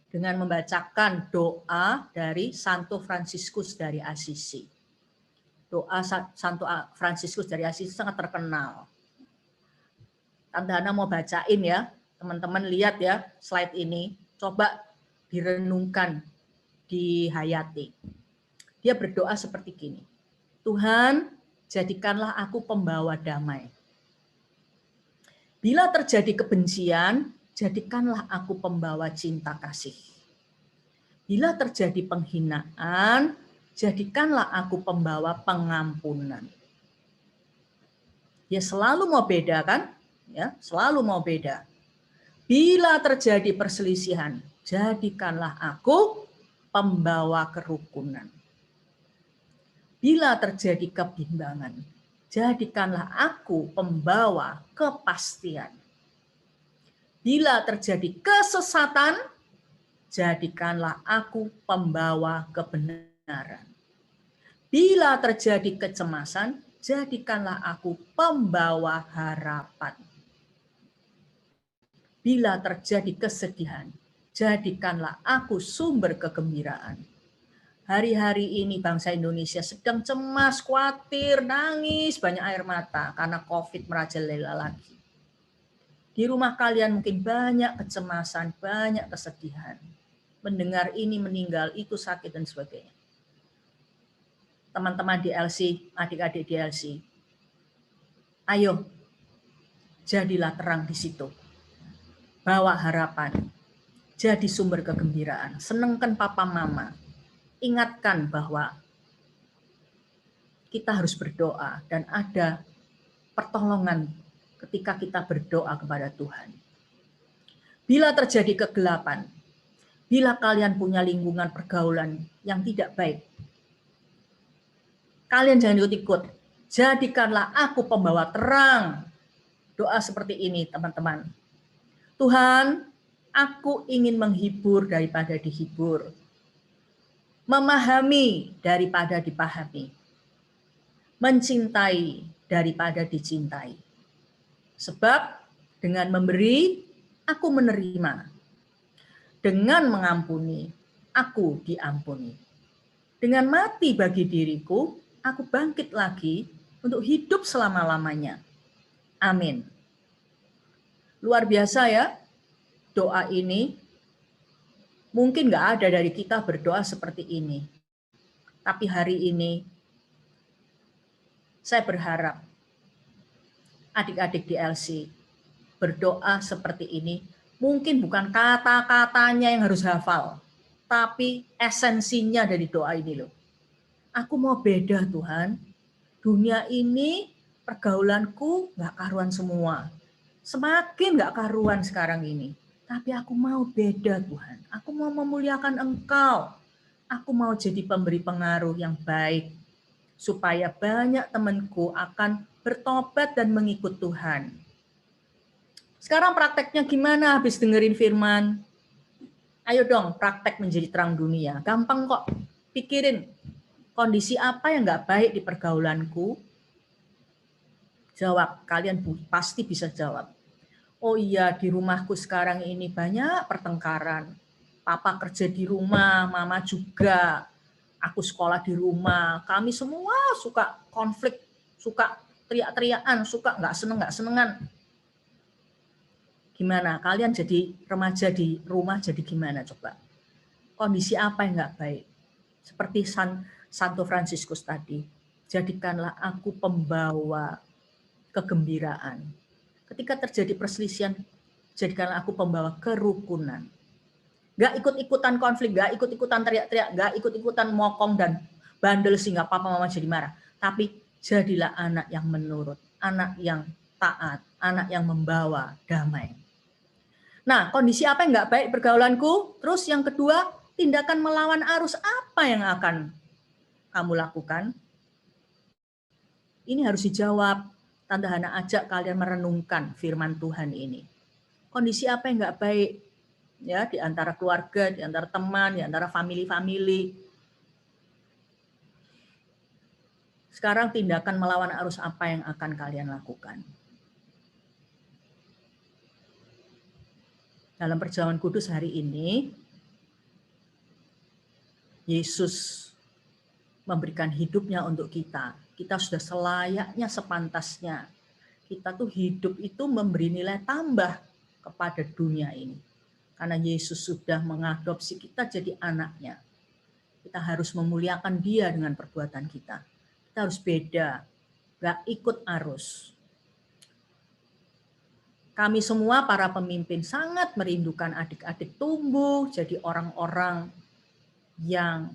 dengan membacakan doa dari Santo Fransiskus dari Assisi. Doa Santo Fransiskus dari Assisi sangat terkenal. Tante Hana mau bacain ya, teman-teman lihat ya slide ini, coba direnungkan, dihayati. Dia berdoa seperti gini, Tuhan, jadikanlah aku pembawa damai. Bila terjadi kebencian, jadikanlah aku pembawa cinta kasih. Bila terjadi penghinaan, jadikanlah aku pembawa pengampunan. Ya selalu mau beda kan? Ya, selalu mau beda. Bila terjadi perselisihan, jadikanlah aku pembawa kerukunan. Bila terjadi kebimbangan, jadikanlah aku pembawa kepastian. Bila terjadi kesesatan, jadikanlah aku pembawa kebenaran. Bila terjadi kecemasan, jadikanlah aku pembawa harapan. Bila terjadi kesedihan, jadikanlah aku sumber kegembiraan. Hari-hari ini bangsa Indonesia sedang cemas, khawatir, nangis, banyak air mata karena COVID merajalela lagi. Di rumah kalian mungkin banyak kecemasan, banyak kesedihan. Mendengar ini meninggal, itu sakit dan sebagainya. Teman-teman DLC, adik-adik DLC, ayo jadilah terang di situ. Bawa harapan, jadi sumber kegembiraan. Senengkan papa mama. Ingatkan bahwa kita harus berdoa dan ada pertolongan ketika kita berdoa kepada Tuhan. Bila terjadi kegelapan, bila kalian punya lingkungan pergaulan yang tidak baik, kalian jangan ikut-ikut. Jadikanlah aku pembawa terang. Doa seperti ini, teman-teman. Tuhan, aku ingin menghibur daripada dihibur. Memahami daripada dipahami. Mencintai daripada dicintai. Sebab dengan memberi, aku menerima. Dengan mengampuni, aku diampuni. Dengan mati bagi diriku, aku bangkit lagi untuk hidup selama-lamanya. Amin. Luar biasa ya, doa ini. Mungkin nggak ada dari kita berdoa seperti ini. Tapi hari ini, saya berharap adik-adik DLC berdoa seperti ini. Mungkin bukan kata-katanya yang harus hafal, tapi esensinya dari doa ini loh. Aku mau beda Tuhan. Dunia ini pergaulanku nggak karuan semua. Semakin nggak karuan sekarang ini. Tapi aku mau beda Tuhan. Aku mau memuliakan Engkau. Aku mau jadi pemberi pengaruh yang baik. Supaya banyak temanku akan bertobat dan mengikut Tuhan. Sekarang prakteknya gimana habis dengerin firman? Ayo dong praktek menjadi terang dunia. Gampang kok. Pikirin kondisi apa yang nggak baik di pergaulanku. Jawab, kalian pasti bisa jawab. Oh iya, di rumahku sekarang ini banyak pertengkaran. Papa kerja di rumah, mama juga. Aku sekolah di rumah. Kami semua suka konflik, suka teriak-teriakan, suka nggak senengan. Gimana? Kalian jadi remaja di rumah jadi gimana coba? Kondisi apa yang nggak baik? Seperti Santo Fransiskus tadi. Jadikanlah aku pembawa kegembiraan. Ketika terjadi perselisihan, jadikanlah aku pembawa kerukunan. Gak ikut-ikutan konflik, gak ikut-ikutan teriak-teriak, gak ikut-ikutan mokong dan bandel sehingga papa mama jadi marah. Tapi jadilah anak yang menurut, anak yang taat, anak yang membawa damai. Nah, kondisi apa yang gak baik pergaulanku? Terus yang kedua, tindakan melawan arus apa yang akan kamu lakukan? Ini harus dijawab. Tante Hana ajak kalian merenungkan firman Tuhan ini. Kondisi apa yang nggak baik ya di antara keluarga, di antara teman, di antara family. Sekarang tindakan melawan arus apa yang akan kalian lakukan? Dalam perjamuan kudus hari ini, Yesus memberikan hidupnya untuk kita. Kita sudah selayaknya, sepantasnya. Kita tuh hidup itu memberi nilai tambah kepada dunia ini. Karena Yesus sudah mengadopsi kita jadi anaknya. Kita harus memuliakan Dia dengan perbuatan kita. Kita harus beda, gak ikut arus. Kami semua para pemimpin sangat merindukan adik-adik tumbuh jadi orang-orang yang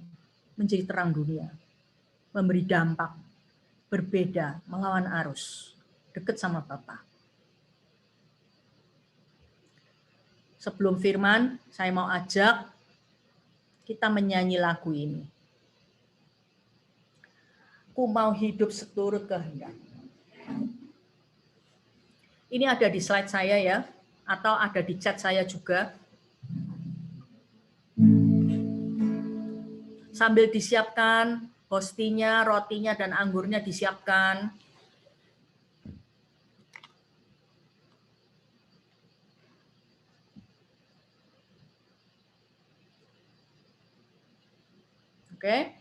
menjadi terang dunia. Memberi dampak, berbeda, melawan arus. Dekat sama Bapa. Sebelum firman, saya mau ajak kita menyanyi lagu ini. Ku mau hidup seturut kehendak. Ini ada di slide saya ya, atau ada di chat saya juga. Sambil disiapkan hostinya, rotinya, dan anggurnya disiapkan. Oke.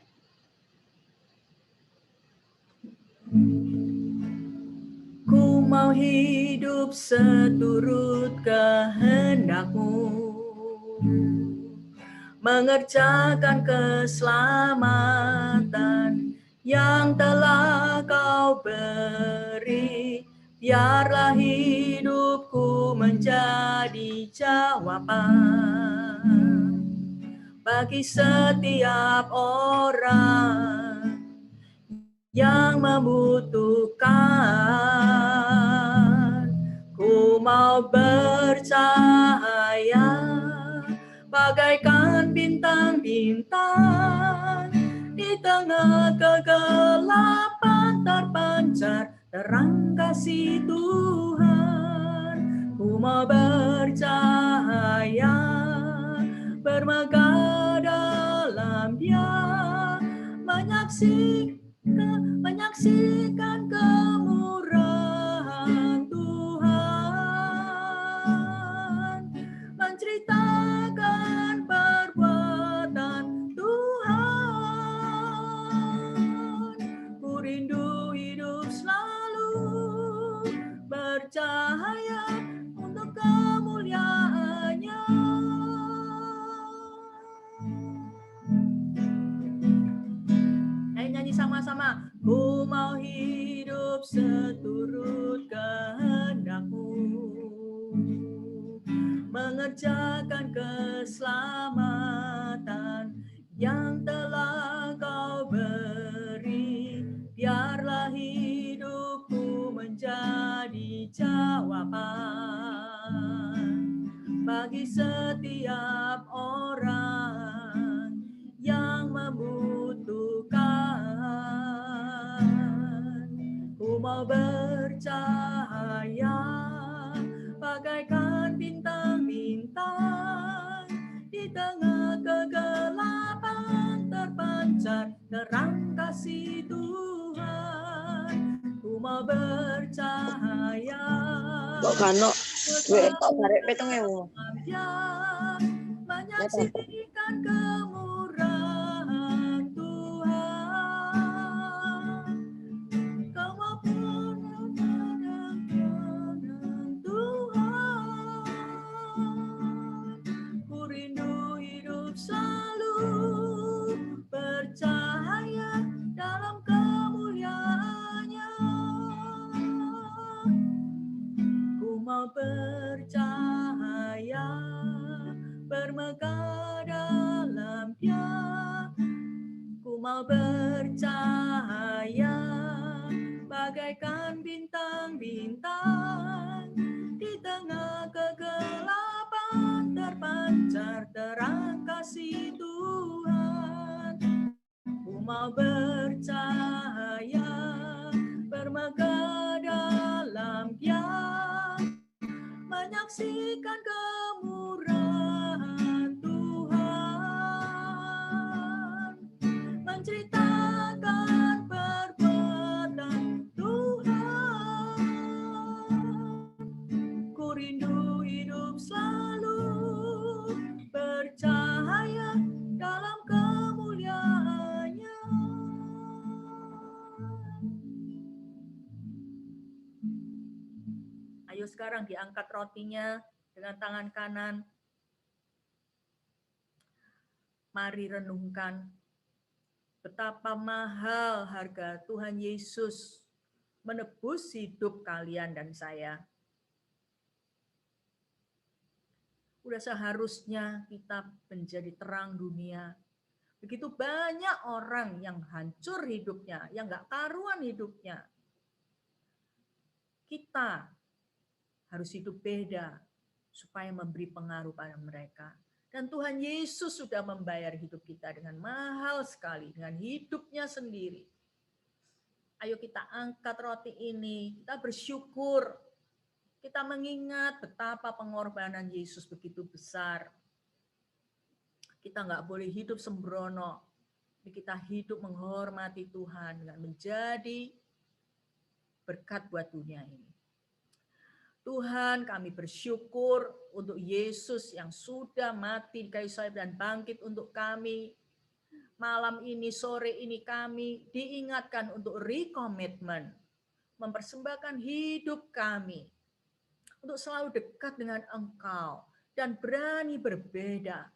Ku mau hidup seturut kehendak-Mu, mengerjakan keselamatan yang telah Kau beri. Biarlah hidupku menjadi jawaban bagi setiap orang yang membutuhkan. Ku mau bercahaya bagaikan bintang-bintang, di tengah kegelapan terpancar terang kasih Tuhan. Ku mau bercahaya, bermegah dalam Dia, menyaksikan kemurahan Tuhan, menceritakan perbuatan Tuhan. Ku rindu hidup selalu bercahaya untuk kemuliaan-Nya. Ayo nyanyi sama-sama. Ku mau hidup seturut kehendak-Mu, mengerjakan keselamatan yang telah Kau beri. Biarlah hidupku menjadi jawaban bagi setiap orang yang membutuhkan. Ku mau bercahaya bagaikan bintang-bintang, di tengah kegelapan terpancar terang kasih Tuhan. Ku mau bercahaya menyaksikan kemurahan Tuhan. Kau mau penuh Tuhan. Ku rindu hidup selalu bercahaya dalam kemuliaan-Nya. bagaikan bintang-bintang di tengah kegelapan terpancar terang kasih Tuhan. Ku mau bercahaya bermegah dalam Dia, menyaksikan kemurahan Tuhan, menceritakan perbuatan Tuhan. Ku rindu hidup selalu bercahaya dalam kemuliaan-Nya. Ayo sekarang diangkat rotinya dengan tangan kanan. Mari renungkan betapa mahal harga Tuhan Yesus menebus hidup kalian dan saya. Udah seharusnya kita menjadi terang dunia. Begitu banyak orang yang hancur hidupnya, yang gak karuan hidupnya. Kita harus hidup beda supaya memberi pengaruh pada mereka. Dan Tuhan Yesus sudah membayar hidup kita dengan mahal sekali, dengan hidupnya sendiri. Ayo kita angkat roti ini, kita bersyukur. Kita mengingat betapa pengorbanan Yesus begitu besar. Kita nggak boleh hidup sembrono. Kita hidup menghormati Tuhan dengan menjadi berkat buat dunia ini. Tuhan, kami bersyukur untuk Yesus yang sudah mati di kayu salib dan bangkit untuk kami. Malam ini, sore ini kami diingatkan untuk recommitment, mempersembahkan hidup kami untuk selalu dekat dengan Engkau dan berani berbeda.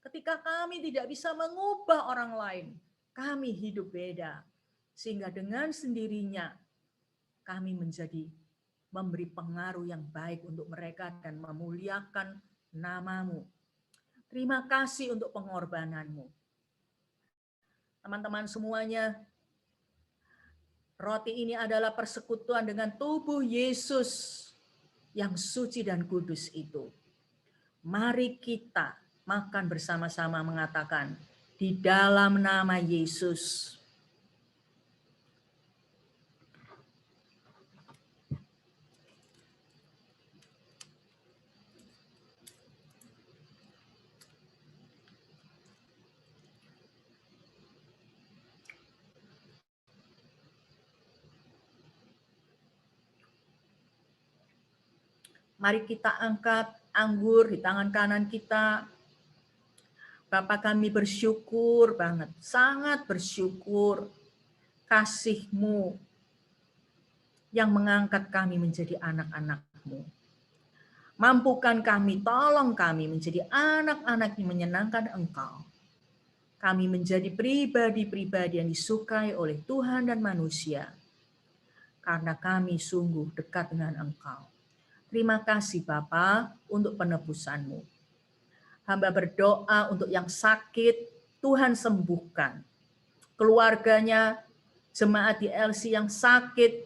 Ketika kami tidak bisa mengubah orang lain, kami hidup beda. Sehingga dengan sendirinya kami menjadi memberi pengaruh yang baik untuk mereka dan memuliakan nama-Mu. Terima kasih untuk pengorbanan-Mu. Teman-teman semuanya, roti ini adalah persekutuan dengan tubuh Yesus yang suci dan kudus itu. Mari kita makan bersama-sama mengatakan, di dalam nama Yesus. Mari kita angkat anggur di tangan kanan kita. Bapa, kami bersyukur banget, sangat bersyukur kasih-Mu yang mengangkat kami menjadi anak-anak-Mu. Mampukan kami, tolong kami menjadi anak-anak yang menyenangkan Engkau. Kami menjadi pribadi-pribadi yang disukai oleh Tuhan dan manusia. Karena kami sungguh dekat dengan Engkau. Terima kasih Bapa untuk penebusan-Mu. Hamba berdoa untuk yang sakit, Tuhan sembuhkan. Keluarganya, jemaat di LC yang sakit,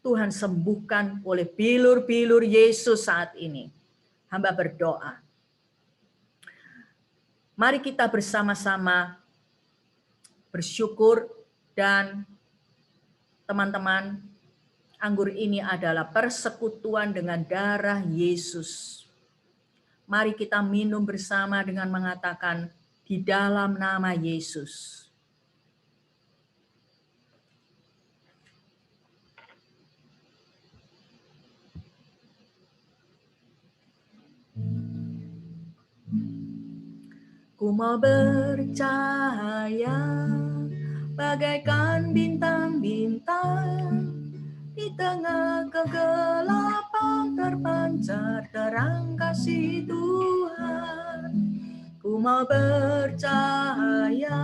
Tuhan sembuhkan oleh bilur-bilur Yesus saat ini. Hamba berdoa. Mari kita bersama-sama bersyukur dan teman-teman, anggur ini adalah persekutuan dengan darah Yesus. Mari kita minum bersama dengan mengatakan di dalam nama Yesus. Ku mau bercahaya bagaikan bintang-bintang. Di tengah kegelapan terpancar terang kasih Tuhan. Ku mau bercahaya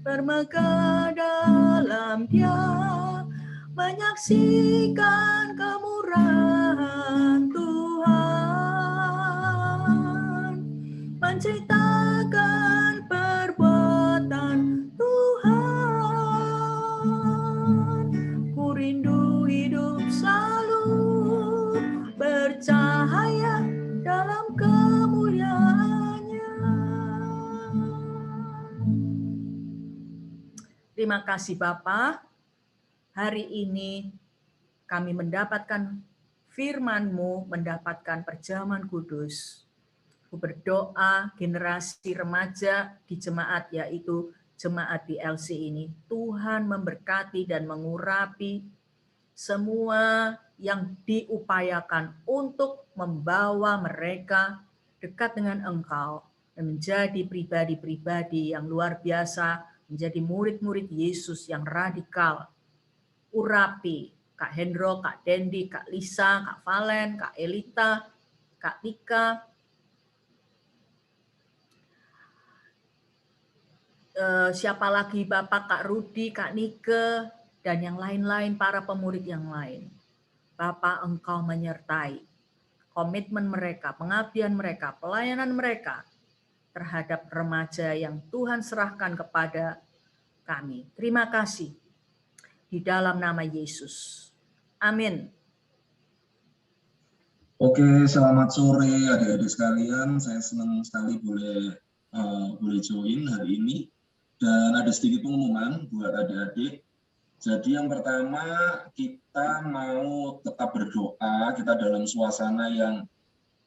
bermegah dalam Dia, menyaksikan kemurahan Tuhan, menceritakan perbuatan Tuhan. Ku rindu hidup selalu bercahaya dalam kemuliaan-Nya. Terima kasih Bapa. Hari ini kami mendapatkan firman-Mu, mendapatkan perjamuan kudus. Aku berdoa generasi remaja di jemaat, yaitu jemaat di LC ini, Tuhan memberkati dan mengurapi semua yang diupayakan untuk membawa mereka dekat dengan Engkau dan menjadi pribadi-pribadi yang luar biasa, menjadi murid-murid Yesus yang radikal. Urapi Kak Hendro, Kak Dendi, Kak Lisa, Kak Valen, Kak Elita, Kak Tika, siapa lagi Bapak, Kak Rudi, Kak Nike, dan yang lain-lain, para pemurid yang lain. Bapak, Engkau menyertai komitmen mereka, pengabdian mereka, pelayanan mereka terhadap remaja yang Tuhan serahkan kepada kami. Terima kasih. Di dalam nama Yesus. Amin.
Oke, selamat sore adik-adik sekalian. Saya senang sekali boleh join hari ini. Dan ada sedikit pengumuman buat adik-adik. Jadi yang pertama, kita mau tetap berdoa. Kita dalam suasana yang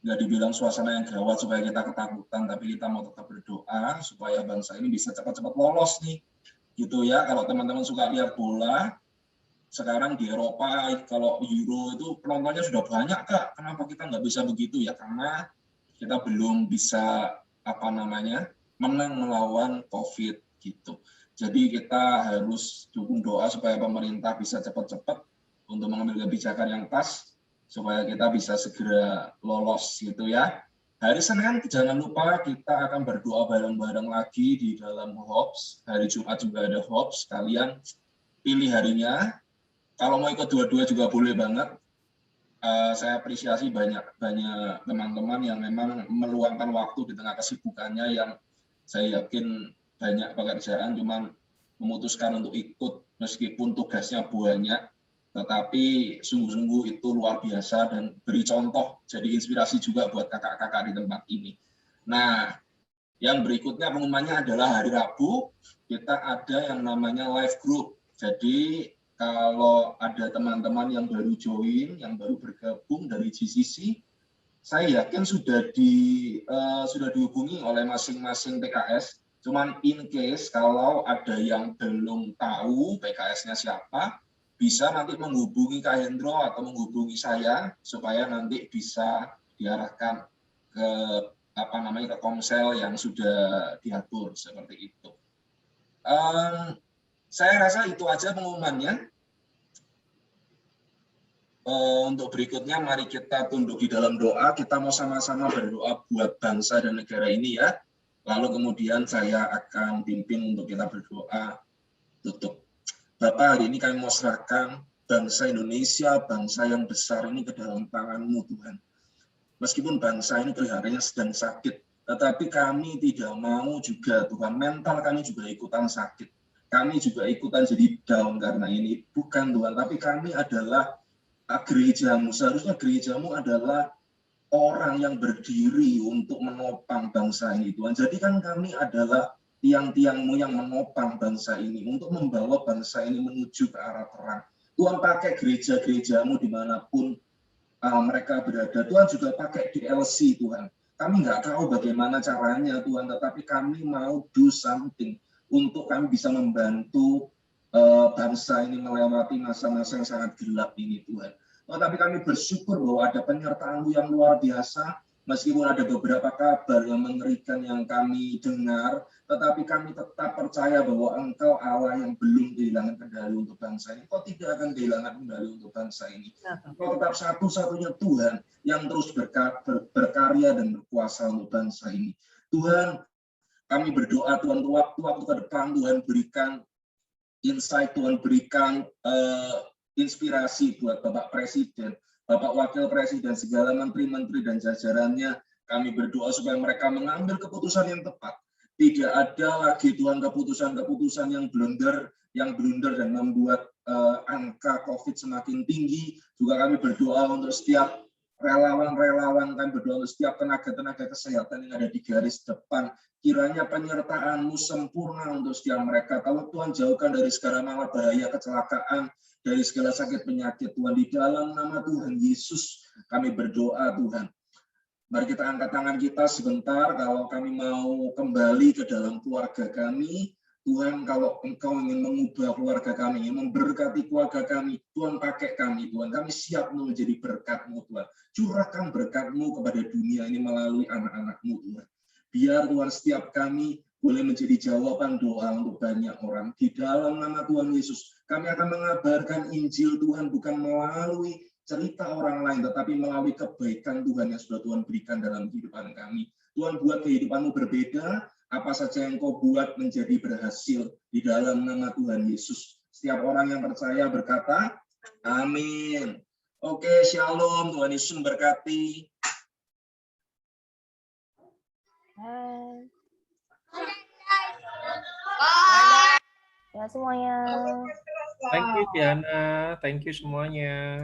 nggak dibilang suasana yang gawat supaya kita ketakutan, tapi kita mau tetap berdoa supaya bangsa ini bisa cepat-cepat lolos nih. Gitu ya, kalau teman-teman suka lihat bola, sekarang di Eropa, kalau Euro itu penontonnya sudah banyak, Kak. Kenapa kita nggak bisa begitu ya? Karena kita belum bisa, menang melawan COVID gitu. Jadi kita harus dukung doa supaya pemerintah bisa cepat-cepat untuk mengambil kebijakan yang pas, supaya kita bisa segera lolos gitu ya. Hari Senin jangan lupa kita akan berdoa bareng-bareng lagi di dalam HOPS. Hari Jumat juga ada HOPS, kalian pilih harinya. Kalau mau ikut dua-dua juga boleh banget. Saya apresiasi banyak teman-teman yang memang meluangkan waktu di tengah kesibukannya yang saya yakin banyak pekerjaan, cuman memutuskan untuk ikut meskipun tugasnya banyak, tetapi sungguh-sungguh itu luar biasa dan beri contoh, jadi inspirasi juga buat kakak-kakak di tempat ini. Nah, yang berikutnya pengumumannya adalah hari Rabu, kita ada yang namanya live group. Jadi kalau ada teman-teman yang baru join, yang baru bergabung dari GCC, saya yakin sudah dihubungi oleh masing-masing PKS. Cuman in case kalau ada yang belum tahu PKS-nya siapa, bisa nanti menghubungi Kak Hendro atau menghubungi saya supaya nanti bisa diarahkan ke ke komsel yang sudah diatur seperti itu. Saya rasa itu aja pengumumannya. Untuk berikutnya mari kita tunduk di dalam doa. Kita mau sama-sama berdoa buat bangsa dan negara ini ya. Lalu kemudian saya akan pimpin untuk kita berdoa tutup. Bapak, hari ini kami mau serahkan bangsa Indonesia, bangsa yang besar ini ke dalam tangan-Mu Tuhan. Meskipun bangsa ini kelihatannya sedang sakit, tetapi kami tidak mau juga Tuhan, mental kami juga ikutan sakit. Kami juga ikutan jadi down karena ini. Bukan Tuhan, tapi kami adalah gerejamu. Seharusnya gerejamu adalah orang yang berdiri untuk menopang bangsa ini Tuhan. Jadi kan kami adalah tiang-tiangmu yang menopang bangsa ini untuk membawa bangsa ini menuju ke arah terang. Tuhan pakai gereja-gerejamu dimanapun mereka berada. Tuhan juga pakai DLC Tuhan. Kami nggak tahu bagaimana caranya Tuhan, tetapi kami mau do something untuk kami bisa membantu bangsa ini melewati masa-masa yang sangat gelap ini Tuhan. Tetapi kami bersyukur bahwa ada penyertaan-Mu yang luar biasa, meskipun ada beberapa kabar yang mengerikan yang kami dengar, tetapi kami tetap percaya bahwa Engkau Allah yang belum kehilangan kendali untuk bangsa ini. Kau tidak akan kehilangan kendali untuk bangsa ini. Kau tetap satu-satunya Tuhan yang terus berkarya dan berkuasa untuk bangsa ini. Tuhan, kami berdoa Tuhan, waktu-waktu ke depan Tuhan berikan insight, Tuhan berikan inspirasi buat Bapak Presiden, Bapak Wakil Presiden, segala menteri-menteri dan jajarannya. Kami berdoa supaya mereka mengambil keputusan yang tepat. Tidak ada lagi Tuhan keputusan-keputusan yang blunder, yang blunder dan membuat angka COVID semakin tinggi. Juga kami berdoa untuk setiap relawan-relawan, kami berdoa untuk setiap tenaga-tenaga kesehatan yang ada di garis depan. Kiranya penyertaan-Mu sempurna untuk setiap mereka. Kalau Tuhan jauhkan dari segala mala bahaya kecelakaan, dari segala sakit penyakit, Tuhan, di dalam nama Tuhan Yesus kami berdoa, Tuhan. Mari kita angkat tangan kita sebentar, kalau kami mau kembali ke dalam keluarga kami. Tuhan, kalau Engkau ingin mengubah keluarga kami, ingin memberkati keluarga kami, Tuhan pakai kami, Tuhan. Kami siap menjadi berkat-Mu, Tuhan. Curahkan berkat-Mu kepada dunia ini melalui anak-anak-Mu, Tuhan. Biar Tuhan setiap kami boleh menjadi jawaban doa untuk banyak orang. Di dalam nama Tuhan Yesus, kami akan mengabarkan Injil Tuhan bukan melalui cerita orang lain, tetapi melalui kebaikan Tuhan yang sudah Tuhan berikan dalam kehidupan kami. Tuhan, buat kehidupan-Mu berbeda, apa saja yang Kau buat menjadi berhasil di dalam nama Tuhan Yesus. Setiap orang yang percaya berkata, amin. Oke, shalom, Tuhan Yesus memberkati.
Ya semuanya.
Thank you Diana, thank you semuanya.